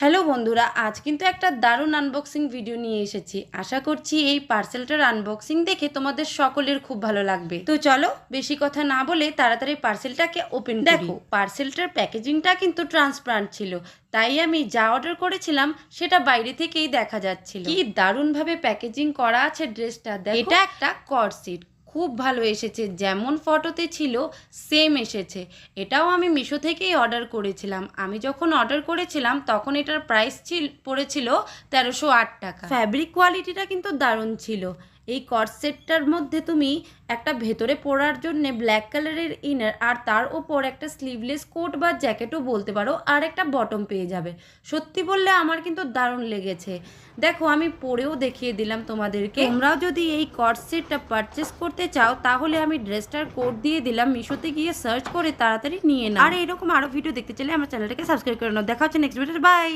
Hello বন্ধুরা, আজ কিন্তু একটা দারুণ আনবক্সিং ভিডিও নিয়ে এসেছি। আশা করছি এই পার্সেলটার আনবক্সিং দেখে তোমাদের সকলের খুব ভালো লাগবে। তো চলো বেশি কথা না বলে তাড়াতাড়ি পার্সেলটাকে ওপেন করি। দেখো, পার্সেলটার প্যাকেজিংটা কিন্তু ট্রান্সপারেন্ট ছিল, তাই আমি যা অর্ডার করেছিলাম সেটা বাইরে থেকেই দেখা যাচ্ছিল। কি দারুণভাবে প্যাকেজিং করা আছে ড্রেসটা। দেখো, এটা একটা কর্ড সেট, খুব ভালো এসেছে, যেমন ফটোতে ছিল সেম এসেছে। এটাও আমি মিশো থেকেই অর্ডার করেছিলাম। আমি যখন অর্ডার করেছিলাম তখন এটার প্রাইস পড়েছিল 1308 টাকা। ফ্যাব্রিক কোয়ালিটিটা কিন্তু দারুণ ছিল। এই কর্ডসেটটার মধ্যে তুমি একটা ভেতরে পরার জন্য ব্ল্যাক কালারের ইনার, আর তার ওপর একটা স্লিভলেস কোট বা জ্যাকেটও বলতে পারো, আর একটা বটম পেয়ে যাবে। সত্যি বললে আমার কিন্তু দারুণ লেগেছে। দেখো, আমি পরেও দেখিয়ে দিলাম তোমাদেরকে। তোমরাও যদি এই কর্ডসেটটা পারচেস করতে চাও তাহলে আমি ড্রেসটার কোড দিয়ে দিলাম, মিশোতে গিয়ে সার্চ করে তাড়াতাড়ি নিয়ে নাও। আর এরকম আরও ভিডিও দেখতে চাইলে আমার চ্যানেলটাকে সাবস্ক্রাইব করে নাও। দেখা হচ্ছে নেক্সট ভিডিওতে। বাই।